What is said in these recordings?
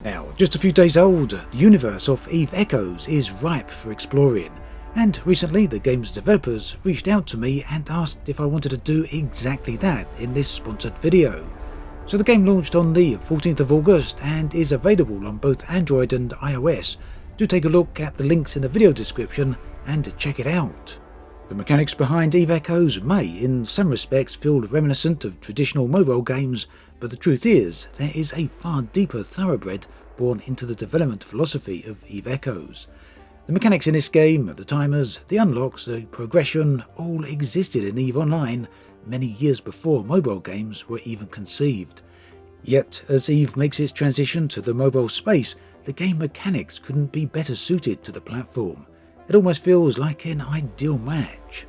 Now, just a few days old, the universe of Eve Echoes is ripe for exploring, and recently the game's developers reached out to me and asked if I wanted to do exactly that in this sponsored video. So the game launched on the 14th of August and is available on both Android and iOS. Do take a look at the links in the video description and check it out. The mechanics behind Eve Echoes may, in some respects, feel reminiscent of traditional mobile games, but the truth is, there is a far deeper thoroughbred born into the development philosophy of Eve Echoes. The mechanics in this game, the timers, the unlocks, the progression, all existed in Eve Online many years before mobile games were even conceived. Yet, as Eve makes its transition to the mobile space, the game mechanics couldn't be better suited to the platform. It almost feels like an ideal match.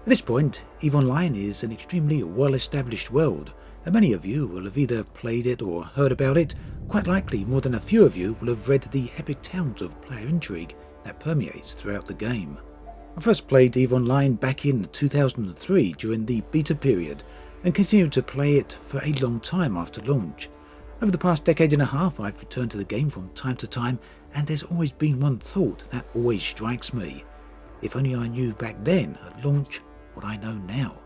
At this point, Eve Online is an extremely well-established world, and many of you will have either played it or heard about it. Quite likely more than a few of you will have read the epic tales of player intrigue that permeates throughout the game. I first played Eve Online back in 2003 during the beta period, and continued to play it for a long time after launch. Over the past decade and a half, I've returned to the game from time to time, and there's always been one thought that always strikes me. If only I knew back then, at launch, what I know now.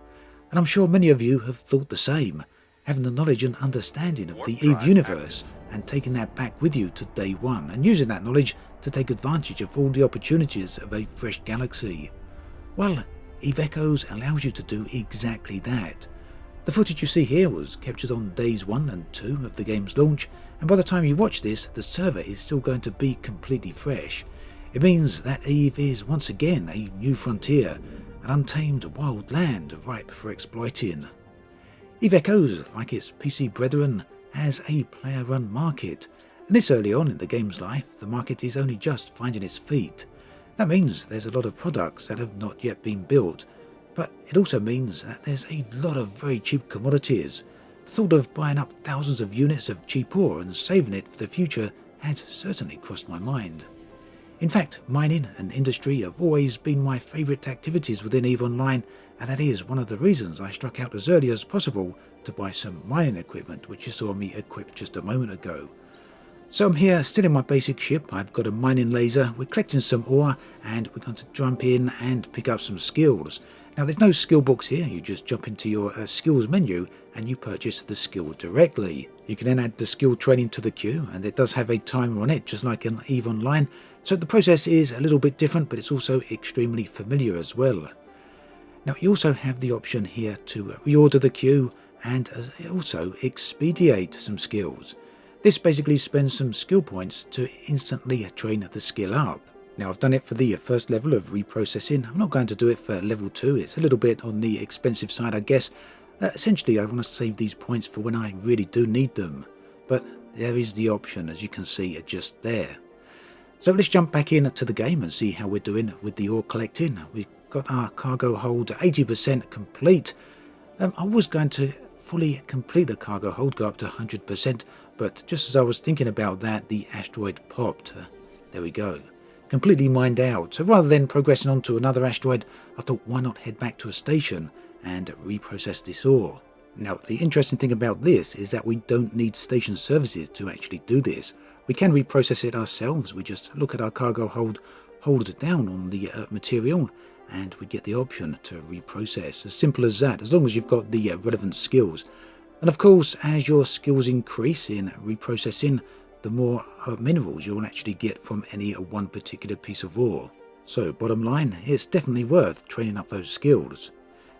And I'm sure many of you have thought the same, having the knowledge and understanding of the Eve universe, and taking that back with you to day one, and using that knowledge to take advantage of all the opportunities of a fresh galaxy. Well, Eve Echoes allows you to do exactly that. The footage you see here was captured on days 1 and 2 of the game's launch, and by the time you watch this, the server is still going to be completely fresh. It means that Eve is once again a new frontier, an untamed wild land ripe for exploiting. Eve Echoes, like its PC brethren, has a player-run market, and this early on in the game's life, the market is only just finding its feet. That means there's a lot of products that have not yet been built, but it also means that there's a lot of very cheap commodities. The thought of buying up thousands of units of cheap ore and saving it for the future has certainly crossed my mind. In fact, mining and industry have always been my favourite activities within EVE Online, and that is one of the reasons I struck out as early as possible to buy some mining equipment, which you saw me equip just a moment ago. So I'm here, still in my basic ship. I've got a mining laser, we're collecting some ore, and we're going to jump in and pick up some skills. Now there's no skill books here, you just jump into your skills menu and you purchase the skill directly. You can then add the skill training to the queue, and it does have a timer on it just like in EVE Online, so the process is a little bit different, but it's also extremely familiar as well. Now you also have the option here to reorder the queue and also expedite some skills. This basically spends some skill points to instantly train the skill up. Now I've done it for the first level of reprocessing. I'm not going to do it for level 2, it's a little bit on the expensive side I guess. Essentially I want to save these points for when I really do need them. But there is the option, as you can see, just there. So let's jump back into the game and see how we're doing with the ore collecting. We've got our cargo hold 80% complete. I was going to fully complete the cargo hold, go up to 100%, but just as I was thinking about that, the asteroid popped. There we go. Completely mined out. So rather than progressing on to another asteroid, I thought why not head back to a station and reprocess this ore. Now the interesting thing about this is that we don't need station services to actually do this. We can reprocess it ourselves. We just look at our cargo hold it down on the material, and we get the option to reprocess. As simple as that, as long as you've got the relevant skills. And of course, as your skills increase in reprocessing, the more minerals you'll actually get from any one particular piece of ore. So bottom line, it's definitely worth training up those skills.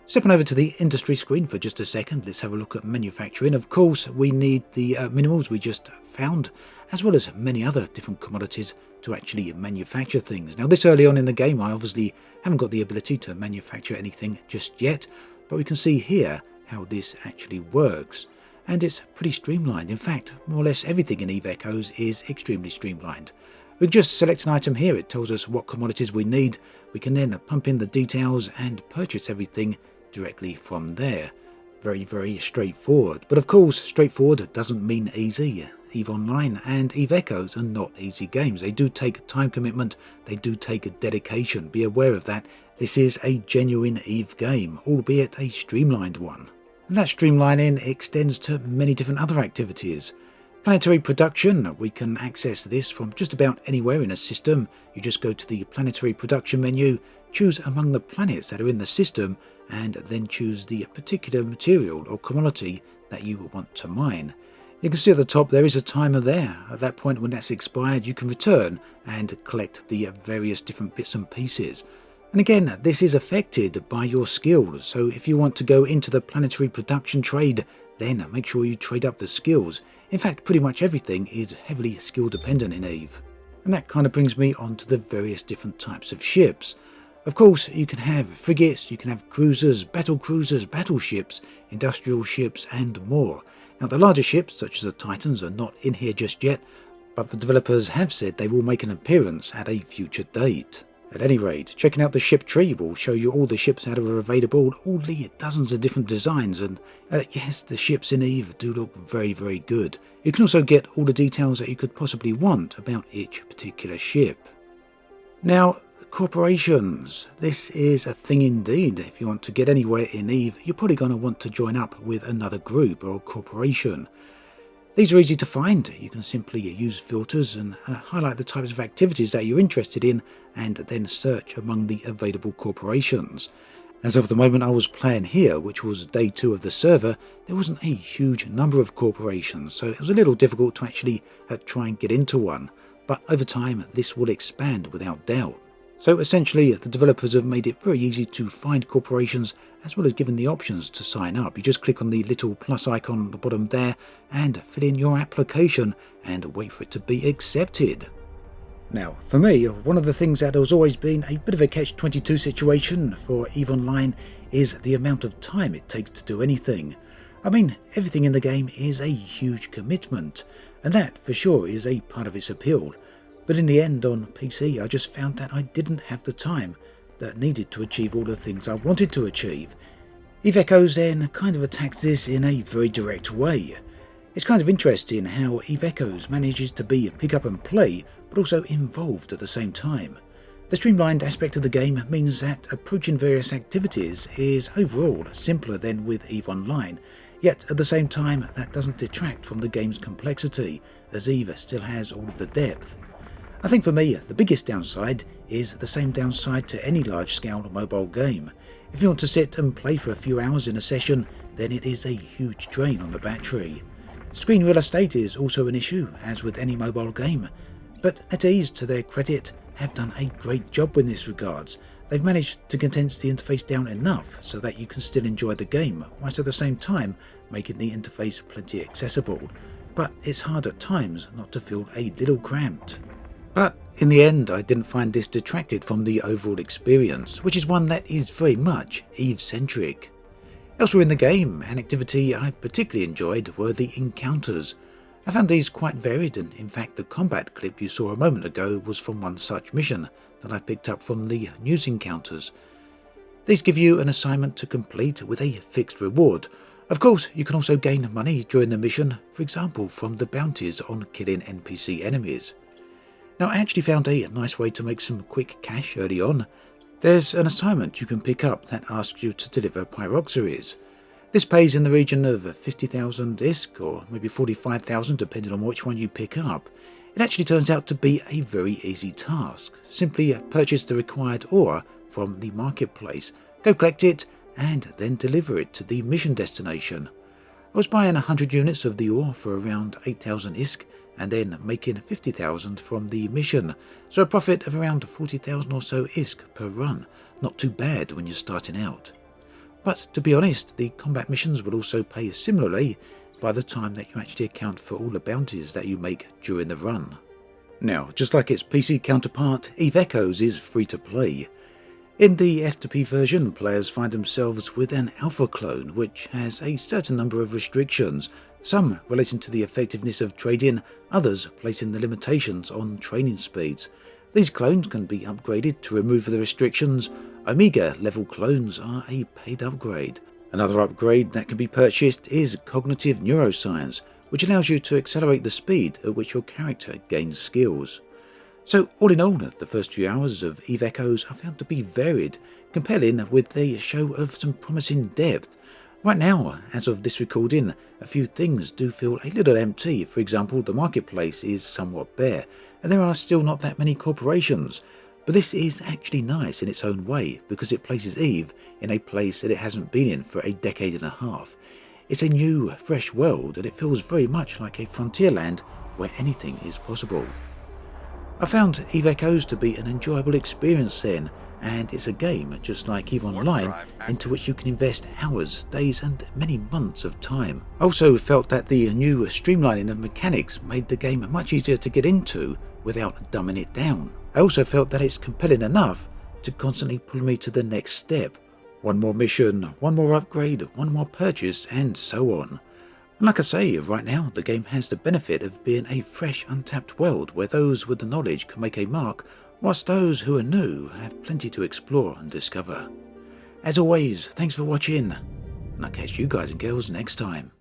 Stepping over to the industry screen for just a second, let's have a look at manufacturing. Of course, we need the minerals we just found, as well as many other different commodities to actually manufacture things. Now this early on in the game, I obviously haven't got the ability to manufacture anything just yet, but we can see here how this actually works. And it's pretty streamlined. In fact, more or less everything in Eve Echoes is extremely streamlined. We can just select an item here, it tells us what commodities we need. We can then pump in the details and purchase everything directly from there. Very, very straightforward. But of course, straightforward doesn't mean easy. EVE Online and Eve Echoes are not easy games. They do take time commitment, they do take a dedication. Be aware of that. This is a genuine Eve game, albeit a streamlined one. And that streamlining extends to many different other activities. Planetary Production, we can access this from just about anywhere in a system. You just go to the Planetary Production menu, choose among the planets that are in the system, and then choose the particular material or commodity that you want to mine. You can see at the top there is a timer there. At that point, when that's expired, you can return and collect the various different bits and pieces. And again, this is affected by your skills, so if you want to go into the Planetary Production trade, then make sure you trade up the skills. In fact, pretty much everything is heavily skill dependent in EVE. And that kind of brings me on to the various different types of ships. Of course, you can have frigates, you can have cruisers, battleships, industrial ships, and more. Now, the larger ships, such as the Titans, are not in here just yet, but the developers have said they will make an appearance at a future date. At any rate, checking out the ship tree will show you all the ships that are available, all the dozens of different designs, and yes, the ships in EVE do look very, very good. You can also get all the details that you could possibly want about each particular ship. Now, corporations. This is a thing indeed. If you want to get anywhere in EVE, you're probably going to want to join up with another group or corporation. These are easy to find. You can simply use filters and highlight the types of activities that you're interested in and then search among the available corporations. As of the moment I was playing here, which was day 2 of the server, there wasn't a huge number of corporations, so it was a little difficult to actually try and get into one. But over time, this will expand without doubt. So essentially, the developers have made it very easy to find corporations as well as given the options to sign up. You just click on the little plus icon at the bottom there and fill in your application and wait for it to be accepted. Now, for me, one of the things that has always been a bit of a catch-22 situation for EVE Online is the amount of time it takes to do anything. I mean, everything in the game is a huge commitment, and that for sure is a part of its appeal. But in the end, on PC, I just found that I didn't have the time that needed to achieve all the things I wanted to achieve. EVE Echoes then kind of attacks this in a very direct way. It's kind of interesting how EVE Echoes manages to be pick up and play, but also involved at the same time. The streamlined aspect of the game means that approaching various activities is overall simpler than with EVE Online, yet at the same time that doesn't detract from the game's complexity, as EVE still has all of the depth. I think for me, the biggest downside is the same downside to any large-scale mobile game. If you want to sit and play for a few hours in a session, then it is a huge drain on the battery. Screen real estate is also an issue, as with any mobile game, but NetEase, to their credit, have done a great job in this regards. They've managed to condense the interface down enough so that you can still enjoy the game, whilst at the same time making the interface plenty accessible, but it's hard at times not to feel a little cramped. But in the end, I didn't find this detracted from the overall experience, which is one that is very much EVE-centric. Elsewhere in the game, an activity I particularly enjoyed were the encounters. I found these quite varied, and in fact the combat clip you saw a moment ago was from one such mission that I picked up from the news encounters. These give you an assignment to complete with a fixed reward. Of course, you can also gain money during the mission, for example from the bounties on killing NPC enemies. Now, I actually found a nice way to make some quick cash early on. There's an assignment you can pick up that asks you to deliver pyroxeries. This pays in the region of 50,000 ISK, or maybe 45,000 depending on which one you pick up. It actually turns out to be a very easy task. Simply purchase the required ore from the marketplace, go collect it, and then deliver it to the mission destination. I was buying 100 units of the ore for around 8,000 ISK, and then making 50,000 from the mission, so a profit of around 40,000 or so ISK per run. Not too bad when you're starting out. But to be honest, the combat missions will also pay similarly by the time that you actually account for all the bounties that you make during the run. Now, just like its PC counterpart, EVE Echoes is free to play. In the F2P version, players find themselves with an alpha clone, which has a certain number of restrictions, some relating to the effectiveness of trading, others placing the limitations on training speeds. These clones can be upgraded to remove the restrictions. Omega level clones are a paid upgrade. Another upgrade that can be purchased is cognitive neuroscience, which allows you to accelerate the speed at which your character gains skills. So all in all, the first few hours of EVE Echoes are found to be varied, compelling with a show of some promising depth. Right now, as of this recording, a few things do feel a little empty. For example, the marketplace is somewhat bare, and there are still not that many corporations. But this is actually nice in its own way, because it places Eve in a place that it hasn't been in for a decade and a half. It's a new, fresh world, and it feels very much like a frontier land where anything is possible. I found Eve Echoes to be an enjoyable experience then, and it's a game, just like EVE Online, into which you can invest hours, days and many months of time. I also felt that the new streamlining of mechanics made the game much easier to get into without dumbing it down. I also felt that it's compelling enough to constantly pull me to the next step. One more mission, one more upgrade, one more purchase, and so on. And like I say, right now the game has the benefit of being a fresh, untapped world where those with the knowledge can make a mark, whilst those who are new have plenty to explore and discover. As always, thanks for watching, and I'll catch you guys and girls next time.